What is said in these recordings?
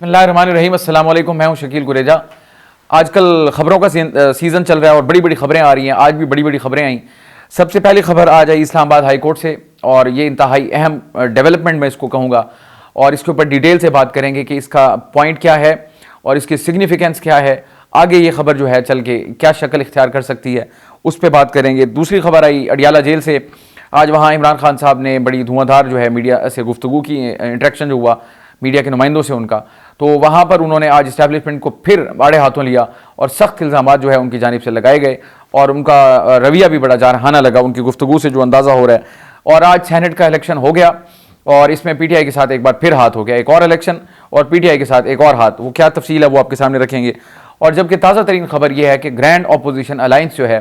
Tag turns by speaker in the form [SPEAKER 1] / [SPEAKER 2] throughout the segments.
[SPEAKER 1] बिस्मिल्लाहिर्रहमानिर्रहीम, अस्सलाम वालेकुम। मैं हूं शकील गुरेजा। आजकल खबरों का सीज़न चल रहा है और बड़ी बड़ी खबरें आ रही हैं। आज भी बड़ी बड़ी खबरें आई। सबसे पहली खबर आज आई इस्लामाबाद हाई कोर्ट से और ये इंतहाई अहम डेवलपमेंट मैं इसको कहूँगा और इसके ऊपर डिटेल से बात करेंगे कि इसका पॉइंट क्या है और इसकी सिग्निफिकेंस क्या है। आगे ये खबर जो है चल के क्या शक्ल इख्तियार कर सकती है उस पर बात करेंगे। दूसरी खबर आई अडियाला जेल से। आज वहाँ इमरान खान साहब ने बड़ी धुआंधार जो है मीडिया से गुफ्तगू की, इंटरेक्शन जो हुआ मीडिया के नुमाइंदों से उनका, तो वहाँ पर उन्होंने आज इस्टेब्लिशमेंट को फिर आड़े हाथों लिया और सख्त इल्ज़ाम जो है उनकी जानिब से लगाए गए और उनका रवैया भी बड़ा जारहाना लगा उनकी गुफ्तगू से जो अंदाज़ा हो रहा है। और आज सेनेट का इलेक्शन हो गया और इसमें पीटीआई के साथ एक बार फिर हाथ हो गया, एक और इलेक्शन और पीटीआई के साथ एक और हाथ। वो क्या तफसील है वो आपके सामने रखेंगे। और जबकि ताज़ा तरीन खबर यह है कि ग्रैंड अपोजिशन अलायंस जो है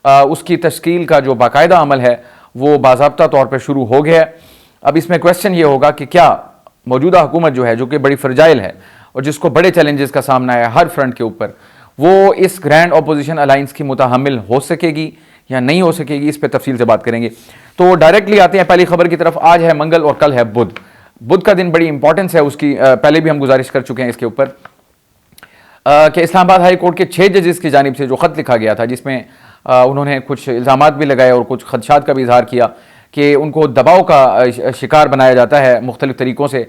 [SPEAKER 1] उसकी तश्कील का जो बाकायदा अमल है वो बाज़ाब्ता तौर पर शुरू हो गया है। अब इसमें क्वेश्चन ये होगा कि क्या मौजूदा हुकूमत जो है, जो कि बड़ी फ्रजाइल है और जिसको बड़े चैलेंजेस का सामना है हर फ्रंट के ऊपर, वो इस ग्रैंड अपोजिशन अलायंस की मुतहम्मिल हो सकेगी या नहीं हो सकेगी, इस पर तफसील से बात करेंगे। तो डायरेक्टली आते हैं पहली खबर की तरफ। आज है मंगल और कल है बुध। बुध का दिन बड़ी इंपॉर्टेंस है उसकी, पहले भी हम गुजारिश कर चुके हैं इसके ऊपर कि इस्लामाबाद हाई कोर्ट के 6 जजेस की जानिब से जो ख़त लिखा गया था जिसमें उन्होंने कुछ इल्ज़ामात भी लगाए और कुछ खदशात का भी इजहार किया कि उनको दबाव का शिकार बनाया जाता है मुख्तलिफ़ तरीक़ों से,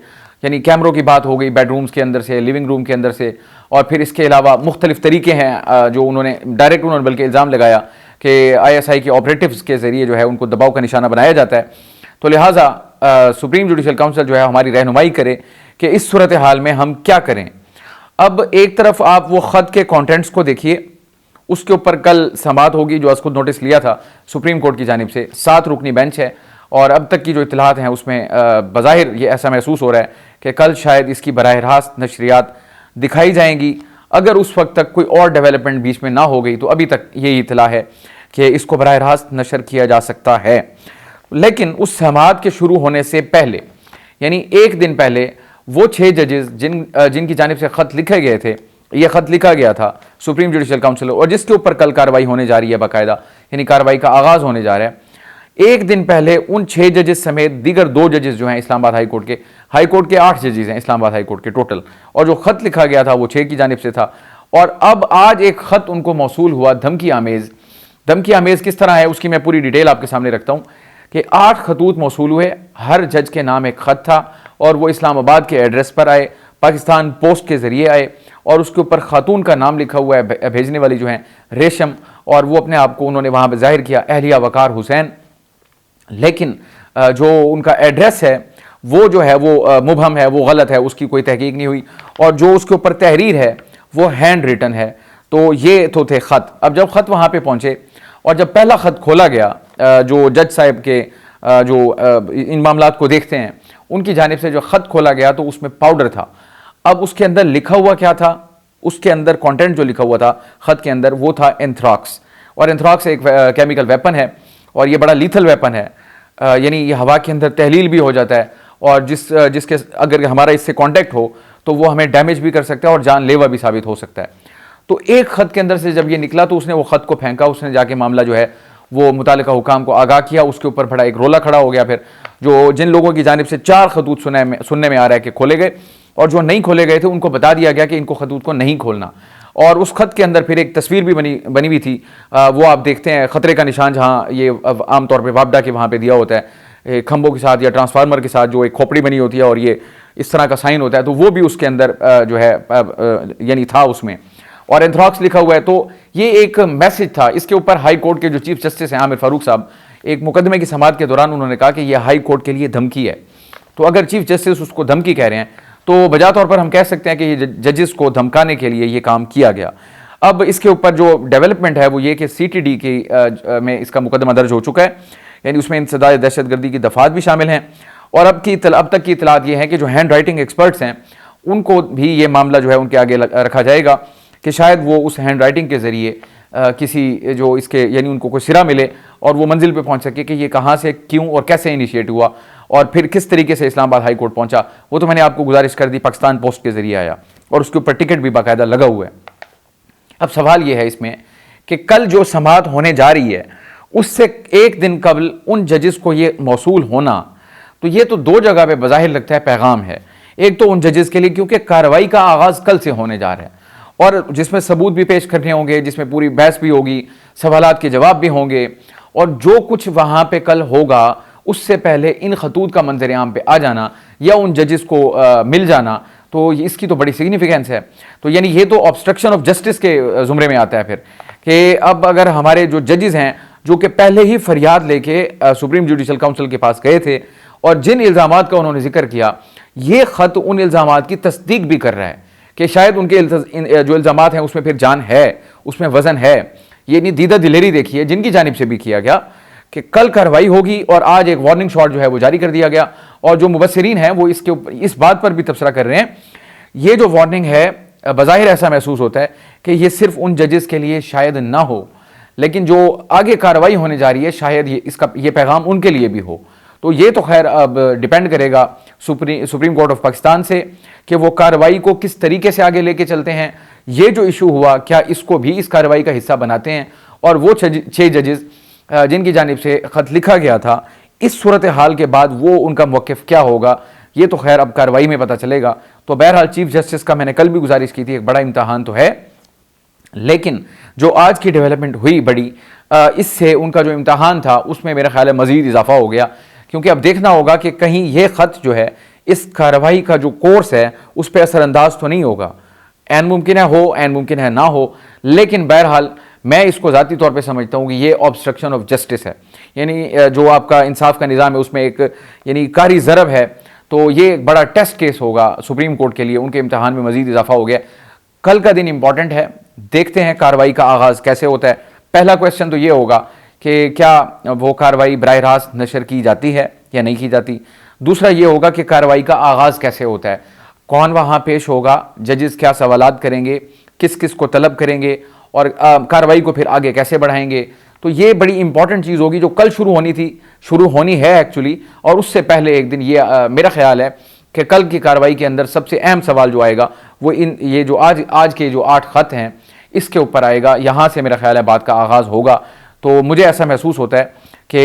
[SPEAKER 1] यानी कैमरों की बात हो गई बेडरूम्स के अंदर से, लिविंग रूम के अंदर से, और फिर इसके अलावा मुख्तलिफ़ तरीक़े हैं जो उन्होंने डायरेक्ट उन्होंने बल्कि इल्ज़ाम लगाया कि ISI के ऑपरेटिव्स के ज़रिए जो है उनको दबाव का निशाना बनाया जाता है। तो लिहाजा सुप्रीम जुडिशल काउंसिल जो है हमारी रहनुमाई करे कि इस सूरत हाल में हम क्या करें। अब एक तरफ आप वो ख़त के कॉन्टेंट्स को देखिए, उसके ऊपर कल समाअत होगी जो आज खुद नोटिस लिया था सुप्रीम कोर्ट की जानिब से। 7 रुकनी बेंच है और अब तक की जो इत्तलात हैं उसमें बज़ाहिर ये ऐसा महसूस हो रहा है कि कल शायद इसकी बराह रास्त नशरियात दिखाई जाएंगी। अगर उस वक्त तक कोई और डेवलपमेंट बीच में ना हो गई तो अभी तक यही इत्तला है कि इसको बराह रास्त नशर किया जा सकता है। लेकिन उस समाअत के शुरू होने से पहले, यानी एक दिन पहले, वो 6 जजेस जिनकी जानिब से ख़त लिखे गए थे, यह ख़त लिखा गया था सुप्रीम जुडिशल काउंसिल और जिसके ऊपर कल कार्रवाई होने जा रही है बाकायदा, यानी कार्रवाई का आगाज़ होने जा रहा है। एक दिन पहले उन 6 जजेस समेत दीगर 2 जजेस जो हैं इस्लामाबाद हाई कोर्ट के 8 जजेस हैं इस्लामाबाद हाई कोर्ट के टोटल, और जो ख़त लिखा गया था वो 6 की जानिब से था। और अब आज एक ख़त उनको मौसूल हुआ धमकी आमेज़ किस तरह है उसकी मैं पूरी डिटेल आपके सामने रखता हूँ कि 8 खतूत मौसूल हुए, हर जज के नाम एक ख़त था और वो इस्लामाबाद के एड्रेस पर आए, पाकिस्तान पोस्ट के ज़रिए आए और उसके ऊपर खातून का नाम लिखा हुआ है, भेजने वाली जो हैं रेशम, और वो अपने आप को उन्होंने वहाँ पर जाहिर किया अहलिया वकार हुसैन। लेकिन जो उनका एड्रेस है वो जो है वो मुबहम है, वो गलत है, उसकी कोई तहकीक नहीं हुई, और जो उसके ऊपर तहरीर है वो हैंड रिटन है। तो ये तो थे ख़त। अब जब ख़त वहाँ पे पहुँचे और जब पहला ख़त खोला गया, जो जज साहब के जो इन मामलात को देखते हैं उनकी जानिब से जो ख़त खोला गया तो उसमें पाउडर था। अब उसके अंदर लिखा हुआ क्या था, उसके अंदर कंटेंट जो लिखा हुआ था ख़त के अंदर वो था एंथ्राक्स, और एंथ्राक्स एक केमिकल वेपन है और ये बड़ा लीथल वेपन है, यानी ये हवा के अंदर तहलील भी हो जाता है और जिसके अगर हमारा इससे कांटेक्ट हो तो वो हमें डैमेज भी कर सकता है और जानलेवा भी साबित हो सकता है। तो एक ख़त के अंदर से जब ये निकला तो उसने वो ख़त को फेंका, उसने जाके मामला जो है वो मुतालिका हुकाम को आगाह किया। उसके ऊपर बड़ा एक रोला खड़ा हो गया। फिर जो जिन लोगों की जानिब से 4 खतूत सुनने में आ रहा है कि खोले गए और जो नहीं खोले गए थे उनको बता दिया गया कि इनको खतूत को नहीं खोलना। और उस ख़त के अंदर फिर एक तस्वीर भी बनी हुई थी, वो आप देखते हैं ख़तरे का निशान, जहाँ ये आमतौर पर वापडा के वहाँ पर दिया होता है खंभों के साथ या ट्रांसफार्मर के साथ, जो एक खोपड़ी बनी होती है और ये इस तरह का साइन होता है, तो वो भी उसके अंदर जो है यानी था उसमें, और एंथ्राक्स लिखा हुआ है। तो ये एक मैसेज था। इसके ऊपर हाई कोर्ट के जो चीफ जस्टिस हैं आमिर फारूक साहब, एक मुकदमे की समाअत के दौरान उन्होंने कहा कि यह हाई कोर्ट के लिए धमकी है। तो अगर चीफ जस्टिस उसको धमकी कह रहे हैं तो बजा तौर पर हम कह सकते हैं कि ये जजेस को धमकाने के लिए ये काम किया गया। अब इसके ऊपर जो डेवलपमेंट है वो ये कि CTD की में इसका मुकदमा दर्ज हो चुका है, यानी उसमें इंसदाद दहशतगर्दी की दफात भी शामिल हैं। और अब तक की इतलात ये है कि जो हैंड राइटिंग एक्सपर्ट्स हैं उनको भी ये मामला जो है उनके आगे रखा जाएगा कि शायद वो उस हैंड राइटिंग के ज़रिए किसी जो इसके यानी उनको कोई सिरा मिले और वो मंजिल पे पहुंच सके कि ये कहाँ से, क्यों और कैसे इनिशिएट हुआ और फिर किस तरीके से इस्लामाबाद हाई कोर्ट पहुंचा। वो तो मैंने आपको गुजारिश कर दी, पाकिस्तान पोस्ट के ज़रिए आया और उसके ऊपर टिकट भी बाकायदा लगा हुआ है। अब सवाल ये है इसमें कि कल जो समाअत होने जा रही है उससे एक दिन कबल उन जजेस को ये मौसूल होना, तो ये तो 2 जगह पे बज़ाहिर लगता है पैगाम है। एक तो उन जजेस के लिए क्योंकि कार्रवाई का आगाज कल से होने जा रहा है और जिसमें सबूत भी पेश करने होंगे, जिसमें पूरी बहस भी होगी, सवालात के जवाब भी होंगे, और जो कुछ वहां पे कल होगा उससे पहले इन खतूत का मंजर आम पे आ जाना या उन जजेस को मिल जाना, तो इसकी तो बड़ी सिग्निफिकेंस है। तो यानी ये तो ऑब्स्ट्रक्शन ऑफ जस्टिस के जुमरे में आता है फिर कि अब अगर हमारे जो जजेस हैं जो कि पहले ही फरियाद लेके सुप्रीम जुडिशल काउंसिल के पास गए थे और जिन इल्ज़ामात का उन्होंने जिक्र किया, ये ख़त उन इल्ज़ामात की तस्दीक भी कर रहा है कि शायद उनके जो इल्ज़ामात हैं उसमें फिर जान है, उसमें वज़न है। ये नहीं दीदा दिलेरी देखी है जिनकी जानिब से भी किया गया कि कल कार्रवाई होगी और आज एक वार्निंग शॉट जो है वो जारी कर दिया गया और जो मुबस्सिरीन हैं वो इसके ऊपर इस बात पर भी तबसरा कर रहे हैं, ये जो वार्निंग है बज़ाहिर ऐसा महसूस होता है कि ये सिर्फ उन जजेस के लिए शायद ना हो, लेकिन जो आगे कार्रवाई होने जा रही है शायद ये पैगाम उनके लिए भी हो। तो ये तो खैर अब डिपेंड करेगा सुप्रीम कोर्ट ऑफ पाकिस्तान से कि वो कार्रवाई को किस तरीके से आगे लेके चलते हैं। ये जो इशू हुआ क्या इसको भी इस कार्रवाई का हिस्सा बनाते हैं, और वो 6 जजेस जिनकी जानिब से ख़त लिखा गया था, इस सूरत हाल के बाद वो उनका मौक़िफ़ क्या होगा, ये तो खैर अब कार्रवाई में पता चलेगा। तो बहरहाल चीफ जस्टिस का मैंने कल भी गुजारिश की थी, एक बड़ा इम्तहान तो है, लेकिन जो आज की डेवलपमेंट हुई बड़ी, इससे उनका जो इम्तहान था उसमें मेरा ख्याल है मज़ीद इजाफा हो गया, क्योंकि अब देखना होगा कि कहीं ये ख़त जो है इस कार्रवाई का जो कोर्स है उस पर असरअंदाज तो नहीं होगा। ऐन मुमकिन है हो, ऐन मुमकिन है ना हो, लेकिन बहरहाल मैं इसको ज़ाती तौर पे समझता हूँ कि ये ऑब्स्ट्रक्शन ऑफ जस्टिस है, यानी जो आपका इंसाफ का निज़ाम है उसमें एक यानी कारी ज़रब है। तो ये एक बड़ा टेस्ट केस होगा सुप्रीम कोर्ट के लिए, उनके इम्तहान में मज़ीद इजाफा हो गया। कल का दिन इंपॉर्टेंट है, देखते हैं कार्रवाई का आगाज़ कैसे होता है। पहला क्वेश्चन तो ये होगा कि क्या वो कार्रवाई बराह रास्त नशर की जाती है या नहीं की जाती। दूसरा ये होगा कि कार्रवाई का आगाज़ कैसे होता है, कौन वहाँ पेश होगा, जजेस क्या सवालात करेंगे, किस किस को तलब करेंगे और कार्रवाई को फिर आगे कैसे बढ़ाएंगे। तो ये बड़ी इंपॉर्टेंट चीज़ होगी जो कल शुरू होनी थी, शुरू होनी है एक्चुअली, और उससे पहले एक दिन ये मेरा ख्याल है कि कल की कार्रवाई के अंदर सबसे अहम सवाल जो आएगा वो ये जो आज के जो 8 ख़त हैं इसके ऊपर आएगा। यहाँ से मेरा ख्याल है बात का आगाज़ होगा। तो मुझे ऐसा महसूस होता है कि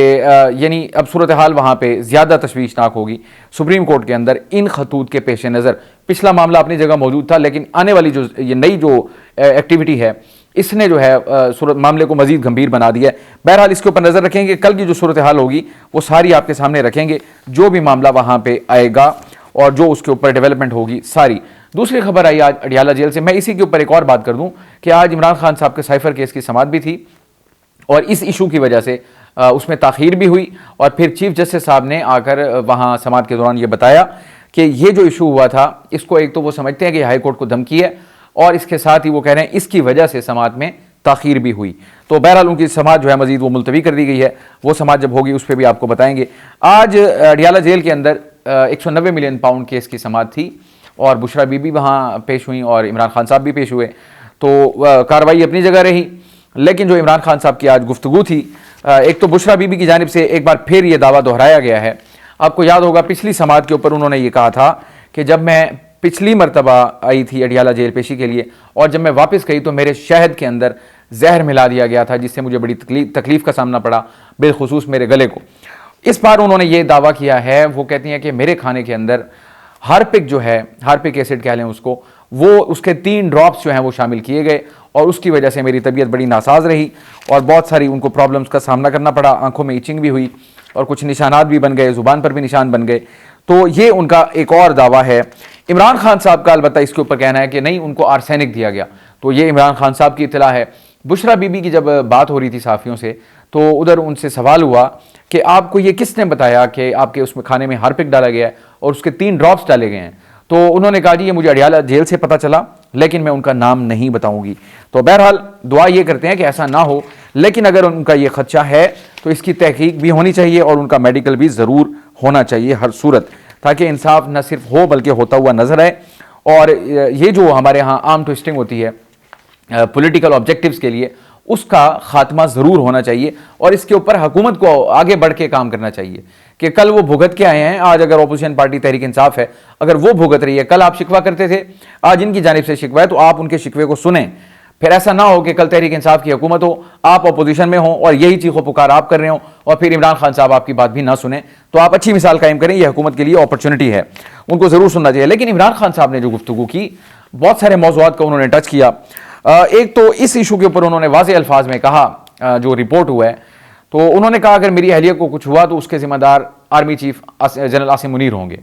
[SPEAKER 1] यानी अब सूरत हाल वहाँ पे ज़्यादा तशवीशनाक होगी सुप्रीम कोर्ट के अंदर इन खतूत के पेश नज़र। पिछला मामला अपनी जगह मौजूद था, लेकिन आने वाली जो ये नई जो एक्टिविटी है इसने जो है सूरत मामले को मज़ीद गंभीर बना दिया है। बहरहाल इसके ऊपर नज़र रखेंगे, कल की जो सूरत हाल होगी वो सारी आपके सामने रखेंगे, जो भी मामला वहाँ पे आएगा और जो उसके ऊपर डेवलपमेंट होगी सारी। दूसरी खबर आई आज अडियाला जेल से। मैं इसी के ऊपर एक और बात कर दूं कि आज इमरान खान साहब के साइफर केस की समाअत भी थी और इस इशू की वजह से उसमें ताख़ीर भी हुई, और फिर चीफ जस्टिस साहब ने आकर वहाँ समाअत के दौरान ये बताया कि ये जो इशू हुआ था इसको एक तो वो समझते हैं कि हाई कोर्ट को धमकी है, और इसके साथ ही वो कह रहे हैं इसकी वजह से समाअत में ताख़ीर भी हुई। तो बहरहाल उनकी समाअत जो है मज़ीद वो मुलतवी कर दी गई है। वो समाअत जब होगी उस पर भी आपको बताएंगे। आज अडियाला जेल के अंदर 190 मिलियन पाउंड केस की समाअत थी और बुशरा बीबी वहाँ पेश हुई और इमरान खान साहब भी पेश हुए। तो कार्रवाई अपनी जगह रही, लेकिन जो इमरान खान साहब की आज गुफ्तगू थी, एक तो बुशरा बीबी की जानिब से एक बार फिर ये दावा दोहराया गया है। आपको याद होगा पिछली समाअत के ऊपर उन्होंने ये कहा था कि जब मैं पिछली मरतबा आई थी अडियाला जेल पेशी के लिए और जब मैं वापस गई तो मेरे शहद के अंदर जहर मिला दिया गया था, जिससे मुझे बड़ी तकलीफ का सामना पड़ा, बिलखुसूस मेरे गले को। इस बार उन्होंने ये दावा किया है, वो कहती हैं कि मेरे खाने के अंदर हार्पिक जो है, हार्पिक एसिड कह लें उसको, वो उसके 3 ड्रॉप्स जो हैं वो शामिल किए गए और उसकी वजह से मेरी तबीयत बड़ी नासाज रही और बहुत सारी उनको प्रॉब्लम्स का सामना करना पड़ा। आंखों में इचिंग भी हुई और कुछ निशानात भी बन गए, ज़ुबान पर भी निशान बन गए। तो ये उनका एक और दावा है। इमरान खान साहब का अलबत्ता इसके ऊपर कहना है कि नहीं, उनको आर्सेनिक दिया गया। तो ये इमरान खान साहब की इत्तला है। बुशरा बीबी की जब बात हो रही थी सहाफ़ियों से तो उधर उनसे सवाल हुआ कि आपको ये किसने बताया कि आपके उसमें खाने में हार्पिक डाला गया है और उसके 3 ड्रॉप्स डाले गए हैं। तो उन्होंने कहा जी ये मुझे अडियाला जेल से पता चला, लेकिन मैं उनका नाम नहीं बताऊंगी। तो बहरहाल दुआ ये करते हैं कि ऐसा ना हो, लेकिन अगर उनका ये खदशा है तो इसकी तहकीक भी होनी चाहिए और उनका मेडिकल भी ज़रूर होना चाहिए हर सूरत, ताकि इंसाफ न सिर्फ हो बल्कि होता हुआ नजर आए। और ये जो हमारे यहाँ आर्म ट्विस्टिंग होती है पॉलिटिकल ऑब्जेक्टिव्स के लिए, उसका खात्मा ज़रूर होना चाहिए और इसके ऊपर हुकूमत को आगे बढ़ के काम करना चाहिए कि कल वो भुगत के आए हैं। आज अगर अपोजिशन पार्टी तहरीक इंसाफ है, अगर वो भुगत रही है, कल आप शिकवा करते थे, आज इनकी जानिब से शिकवा है, तो आप उनके शिकवे को सुने, फिर ऐसा ना हो कि कल तहरीक इंसाफ की हुकूमत हो, आप अपोजिशन में हो और यही चीखो पुकार आप कर रहे हो और फिर इमरान खान साहब आपकी बात भी ना सुने। तो आप अच्छी मिसाल कायम करें, यह हुकूमत के लिए अपॉर्चुनिटी है, उनको ज़रूर सुनना चाहिए। लेकिन इमरान खान साहब ने जो गुफ्तगू की, बहुत सारे मौज़ूआत को उन्होंने टच किया। एक तो इस इशू के ऊपर उन्होंने वाज़े अल्फाज में कहा, जो रिपोर्ट हुआ है, तो उन्होंने कहा अगर मेरी अहलिया को कुछ हुआ तो उसके जिम्मेदार army chief general Asim Munir होंगे।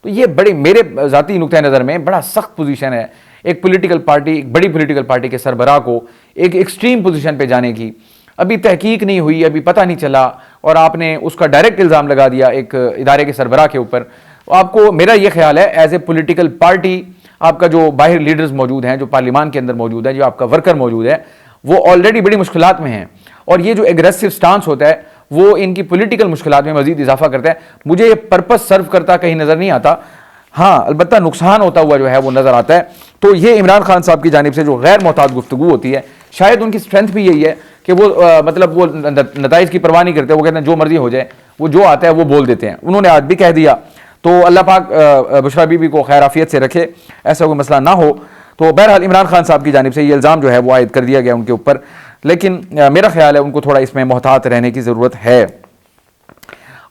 [SPEAKER 1] तो ये बड़े मेरे ज़ाती नुक्ता नज़र में बड़ा सख्त पोजीशन है एक पॉलिटिकल पार्टी, एक बड़ी पॉलिटिकल पार्टी के सरबराह को एक एक्सट्रीम पोजीशन पे जाने की। अभी तहकीक नहीं हुई, अभी पता नहीं चला और आपने उसका डायरेक्ट इल्ज़ाम लगा दिया एक इदारे के सरबराह के ऊपर। आपको, मेरा ये ख्याल है, एज ए पॉलिटिकल पार्टी आपका जो बाहर लीडर्स मौजूद हैं, जो पार्लियामान के अंदर मौजूद है, जो आपका वर्कर मौजूद है, वो ऑलरेडी बड़ी मुश्किलात में हैं और ये जो एग्रेसिव स्टांस होता है वो इनकी पॉलिटिकल मुश्किलात में मजीद इजाफा करता है। मुझे ये पर्पस सर्व करता कहीं नज़र नहीं आता, हाँ अलबत्ता नुकसान होता हुआ जो है वो नज़र आता है। तो ये इमरान खान साहब की जानिब से जो गैर मोहतात गुफ्तगू होती है, शायद उनकी स्ट्रेंथ भी यही है कि वो मतलब वो नताइज की परवाह नहीं करते, वो कहते हैं जो मर्जी हो जाए, वो जो आता है वो बोल देते हैं। उन्होंने आज भी कह दिया, तो अल्लाह पाक बुशरा बीबी को खैर आफियत से रखे, ऐसा कोई मसला ना हो। तो बहरहाल इमरान खान साहब की जानिब से ये इल्ज़ाम जो है वो आयद कर दिया गया उनके ऊपर, लेकिन मेरा ख्याल है उनको थोड़ा इसमें मोहतात रहने की ज़रूरत है।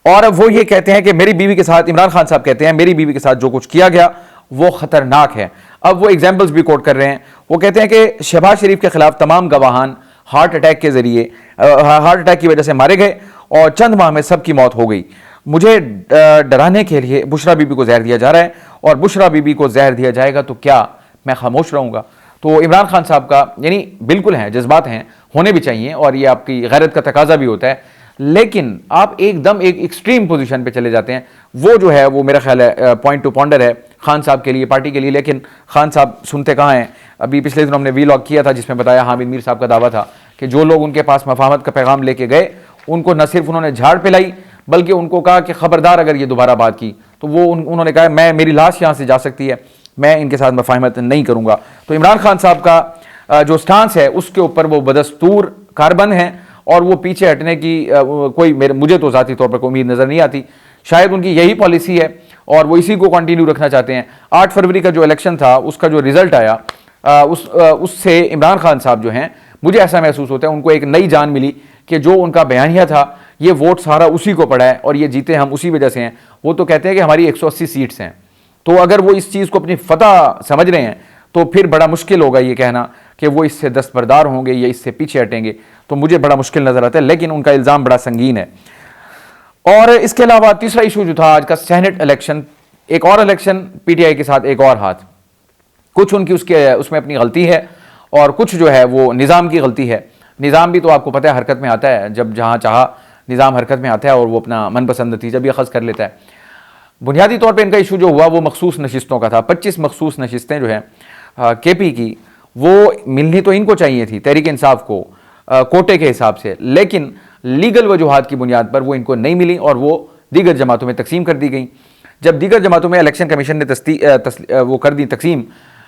[SPEAKER 1] और वो ये कहते हैं कि मेरी बीवी के साथ, इमरान खान साहब कहते हैं मेरी बीवी के साथ जो कुछ किया गया वो ख़तरनाक है। अब वो एग्जाम्पल्स भी कोट कर रहे हैं। वो कहते हैं कि शहबाज शरीफ के खिलाफ तमाम गवाहान हार्ट अटैक के ज़रिए, हार्ट अटैक की वजह से मारे गए और चंद माह में सबकी मौत हो गई। मुझे डराने के लिए बुशरा बीबी को जहर दिया जा रहा है और बुशरा बीबी को जहर दिया जाएगा तो क्या मैं खामोश रहूँगा? तो इमरान खान साहब का यानी बिल्कुल हैं, जज्बात हैं, होने भी चाहिए और ये आपकी गैरत का तकाजा भी होता है, लेकिन आप एकदम एक एक्सट्रीम पोजीशन पे चले जाते हैं। वो जो है वो मेरा ख्याल है पॉइंट टू पॉन्डर है खान साहब के लिए, पार्टी के लिए। लेकिन खान साहब सुनते कहाँ हैं? अभी पिछले दिन हमने वीलॉग किया था जिसमें बताया हामिद मीर साहब का दावा था कि जो लोग उनके पास मफाहमत का पैगाम लेके गए उनको न सिर्फ उन्होंने झाड़ पिलाई बल्कि उनको कहा कि खबरदार अगर ये दोबारा बात की तो वो उन्होंने कहा मेरी लाश यहाँ से जा सकती है, मैं इनके साथ मफाहमत नहीं करूँगा। तो इमरान खान साहब का जो स्टांस है उसके ऊपर वो बदस्तूर कारबंद हैं और वो पीछे हटने की मुझे तो ज़ाती तौर पर कोई उम्मीद नज़र नहीं आती। शायद उनकी यही पॉलिसी है और वो इसी को कंटिन्यू रखना चाहते हैं। 8 फरवरी का जो इलेक्शन था उसका जो रिजल्ट आया उससे इमरान खान साहब जो हैं, मुझे ऐसा महसूस होता है उनको एक नई जान मिली कि जो उनका बयानिया था ये वोट सारा उसी को पड़ा है और ये जीते हम उसी वजह से हैं। वो तो कहते हैं कि हमारी 180 सीट्स हैं, तो अगर वो इस चीज़ को अपनी फतह समझ रहे हैं तो फिर बड़ा मुश्किल होगा ये कहना कि वो इससे दस्तबरदार होंगे या इससे पीछे हटेंगे, तो मुझे बड़ा मुश्किल नज़र आता है। लेकिन उनका इल्ज़ाम बड़ा संगीन है। और इसके अलावा तीसरा इशू जो था आज का सेनेट इलेक्शन, एक और इलेक्शन पीटीआई के साथ एक और हाथ, कुछ उनकी उसमें अपनी गलती है और कुछ जो है वो निज़ाम की गलती है। निज़ाम भी तो आपको पता है हरकत में आता है, जब जहाँ चाहा निज़ाम हरकत में आता है और वो अपना मनपसंद नतीजा भी अखज़ कर लेता है। बुनियादी तौर पे इनका इशू जो हुआ वो मखसूस नशिस्तों का था। 25 मखसूस नशिस्तें जो हैं केपी की वो मिलनी तो इनको चाहिए थी तहरीक इंसाफ को कोटे के हिसाब से, लेकिन लीगल वजूहात की बुनियाद पर वो इनको नहीं मिली और वो दीगर जमातों में तकसीम कर दी गई। जब दीगर जमातों में इलेक्शन कमीशन ने वो कर दी तकसीम,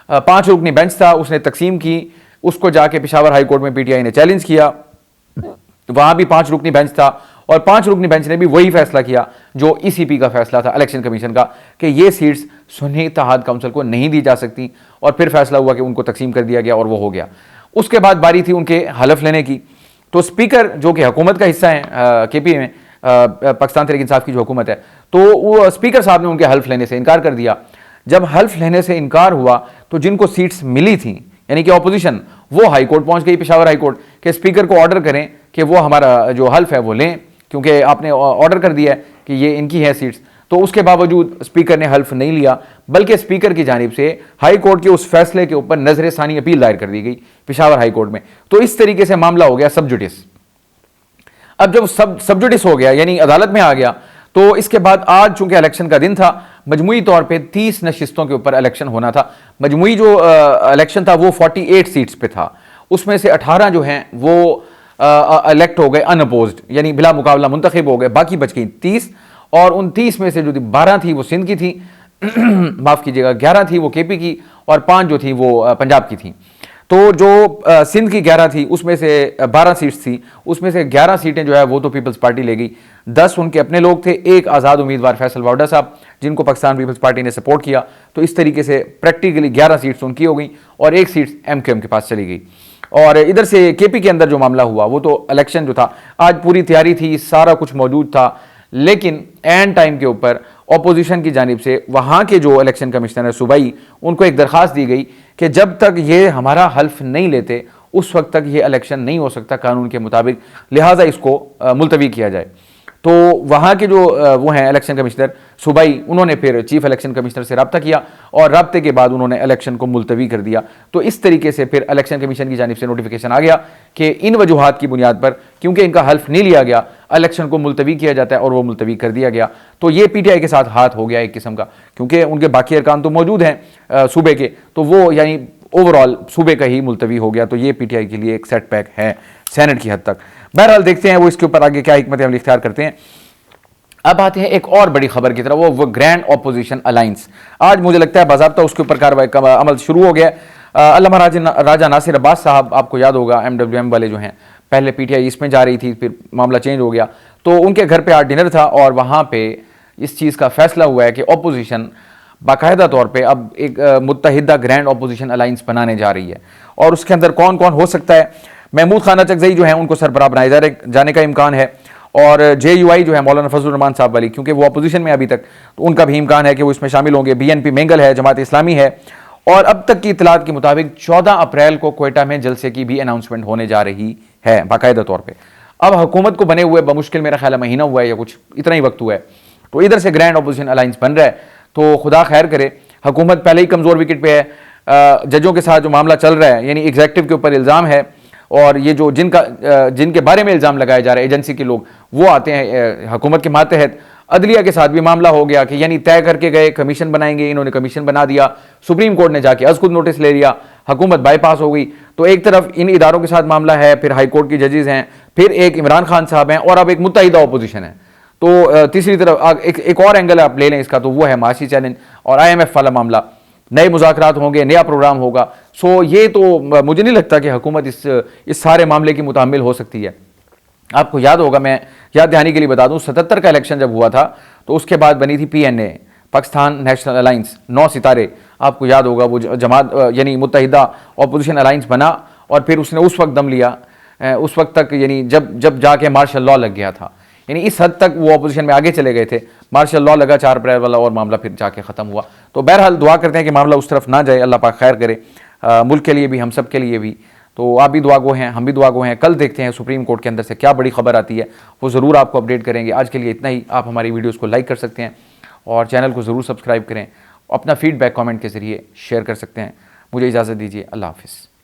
[SPEAKER 1] 5 रुकनी बेंच था उसने तकसीम की, उसको जाके पेशावर हाई कोर्ट में पीटीआई ने चैलेंज किया, वहाँ भी 5 रुकनी बेंच था और 5 रुकनी बेंच ने भी वही फैसला किया जो ईसीपी का फैसला था इलेक्शन कमीशन का कि ये सीट्स सुन्नी इत्तेहाद काउंसिल को नहीं दी जा सकती, और फिर फैसला हुआ कि उनको तकसीम कर दिया गया और वो हो गया। उसके बाद बारी थी उनके हलफ लेने की, तो स्पीकर जो कि हुकूमत का हिस्सा है केपी में, पाकिस्तान तहरीक इंसाफ की जो हुकूमत है, तो वो स्पीकर साहब ने उनके हल्फ लेने से इनकार कर दिया। जब हल्फ लेने से इनकार हुआ तो जिनको सीट्स मिली थी यानी कि अपोजिशन, वो हाई कोर्ट पहुंच गई, पेशावर हाई कोर्ट के स्पीकर को ऑर्डर करें कि वो हमारा जो हल्फ है वो लें, क्योंकि आपने ऑर्डर कर दिया है कि ये इनकी है सीट्स। तो उसके बावजूद स्पीकर ने हल्फ नहीं लिया, बल्कि स्पीकर की जानिब से हाई कोर्ट के उस फैसले के ऊपर नजर सानी अपील दायर कर दी गई पेशावर हाई कोर्ट में। तो इस तरीके से मामला हो गया सब जुडिस। अब जब सब जुडिस हो गया यानी अदालत में आ गया, तो इसके बाद आज चूंकि इलेक्शन का दिन था, मजमुई तौर पे 30 नशिस्तों के ऊपर इलेक्शन होना था। मजमुई जो इलेक्शन था वो 48 सीट्स पे था, उसमें से 18 जो हैं वो इलेक्ट हो गए अनअपोज्ड यानी बिला मुकाबला मुंतखब हो गए, बाकी बच गई 30, और उन 30 में से जो 12 थी वो सिंध की थी माफ़ कीजिएगा 11 थी वो केपी की, और 5 जो थी वो पंजाब की थी। तो जो सिंध की 11 थी उसमें से 12 सीट्स थी, उसमें से 11 सीटें जो है वो तो पीपल्स पार्टी ले गई, 10 उनके अपने लोग थे, एक आज़ाद उम्मीदवार फैसल वाउडा साहब जिनको पाकिस्तान पीपल्स पार्टी ने सपोर्ट किया। तो इस तरीके से प्रैक्टिकली 11 सीट्स उनकी हो गई और 1 सीट एमकेएम के पास चली गई। और इधर से केपी के अंदर जो मामला हुआ वो तो इलेक्शन जो था, आज पूरी तैयारी थी, सारा कुछ मौजूद था, लेकिन एंड टाइम के ऊपर ऑपोजिशन की जानिब से वहाँ के जो इलेक्शन कमिश्नर है सूबाई, उनको एक दरख्वास्त दी गई कि जब तक ये हमारा हल्फ नहीं लेते उस वक्त तक ये इलेक्शन नहीं हो सकता कानून के मुताबिक, लिहाजा इसको मुलतवी किया जाए। तो वहाँ के जो वो हैं इलेक्शन कमिश्नर सूबाई, उन्होंने फिर चीफ इलेक्शन कमिश्नर से रब्ता किया और रब्ते के बाद उन्होंने इलेक्शन को मुलतवी कर दिया। तो इस तरीके से फिर इलेक्शन कमीशन की जानिब से नोटिफिकेशन आ गया कि इन वजूहात की बुनियाद पर, क्योंकि इनका हल्फ नहीं लिया गया, इलेक्शन को मुलतवी किया जाता है और वो मुलतवी कर दिया गया। तो ये पीटीआई के साथ हाथ हो गया एक किस्म का, क्योंकि उनके बाकी अरकान तो मौजूद हैं सूबे के, तो वो यानी ओवरऑल सूबे का ही मुलतवी हो गया। तो ये पीटीआई के लिए एक सेटबैक है सेनेट की हद तक। बहरहाल देखते हैं वो इसके ऊपर आगे क्या हिकमत अमल इख्तियार करते हैं। अब आते हैं एक और बड़ी खबर की तरफ, वो ग्रैंड ऑपोजिशन अलायंस। आज मुझे लगता है बाज़ाब्ता उसके ऊपर कार्रवाई का अमल शुरू हो गया। अल्लामा राजा नासिर अब्बास साहब, आपको याद होगा MWM वाले जो हैं, पहले पीटीआई इसमें जा रही थी, फिर मामला चेंज हो गया, तो उनके घर पे आज डिनर था और वहाँ पे इस चीज़ का फैसला हुआ है कि ऑपोजिशन बाकायदा तौर पे अब एक मुत्तहिदा ग्रैंड ऑपोजिशन अलायंस बनाने जा रही है। और उसके अंदर कौन कौन हो सकता है? महमूद खान अचकज़ई जो है उनको सरबराह बनाए जाने का इम्कान है, और JUI जो है मौलाना फजलुर रहमान साहब वाली, क्योंकि वो अपोजिशन में अभी तक, तो उनका भी इम्कान है कि वो इसमें शामिल होंगे। BNP मेंगल है, जमात इस्लामी है, और अब तक की इतलात के मुताबिक 14 अप्रैल को क्वेटा में जलसे की भी अनाउंसमेंट होने जा रही है बाकायदा तौर पर। अब हुकूमत को बने हुए बमुश्किल मेरा ख्याल महीना हुआ है या कुछ इतना ही वक्त हुआ है, तो इधर से ग्रैंड अपोजिशन अलायंस बन रहा है। तो खुदा खैर करे, हुकूमत पहले ही कमज़ोर विकेट पे है। जजों के साथ जो मामला चल रहा है, यानी एग्जीक्यूटिव के ऊपर इल्ज़ाम है, और ये जो जिनके बारे में इल्ज़ाम लगाया जा रहा है एजेंसी के लोग, वो आते हैं हुकूमत के मातहत। अदलिया के साथ भी मामला हो गया कि यानी तय करके गए कमीशन बनाएंगे, इन्होंने कमीशन बना दिया, सुप्रीम कोर्ट ने जाके खुद नोटिस ले लिया, हुकूमत बाईपास हो गई। तो एक तरफ इन इदारों के साथ मामला है, फिर हाई कोर्ट की जजेस हैं, फिर एक इमरान खान साहब हैं, और अब एक मुत्तहिदा अपोजिशन है। तो तीसरी तरफ एक और एंगल आप ले लें इसका, तो वो है माशी चैलेंज और IMF वाला मामला। नए मुज़ाकरात होंगे, नया प्रोग्राम होगा। सो ये तो मुझे नहीं लगता कि हुकूमत इस सारे मामले की मुतहम्मिल हो सकती है। आपको याद होगा, मैं याद दहानी के लिए बता दूं, 77 का इलेक्शन जब हुआ था तो उसके बाद बनी थी PNA, पाकिस्तान नेशनल अलायंस, 9 सितारे। आपको याद होगा वो जमात यानी मुत्तहिदा अपोजिशन अलायंस बना, और फिर उसने उस वक्त दम लिया, उस वक्त तक यानी जब जाके मार्शल लॉ लग गया था, यानी इस हद तक वो अपोजिशन में आगे चले गए थे। मार्शल लॉ लगा 4 अप्रैल वाला, और मामला फिर जाके ख़त्म हुआ। तो बहरहाल दुआ करते हैं कि मामला उस तरफ ना जाए, अल्लाह पाक खैर करे, मुल्क के लिए भी, हम सब के लिए भी। तो आप भी दुआ गो हैं, हम भी दुआ गो हैं। कल देखते हैं सुप्रीम कोर्ट के अंदर से क्या बड़ी खबर आती है, वो ज़रूर आपको अपडेट करेंगे। आज के लिए इतना ही। आप हमारी वीडियोज़ को लाइक कर सकते हैं और चैनल को ज़रूर सब्सक्राइब करें। अपना फीडबैक कमेंट के ज़रिए शेयर कर सकते हैं। मुझे इजाज़त दीजिए, अल्लाह हाफ़िज़।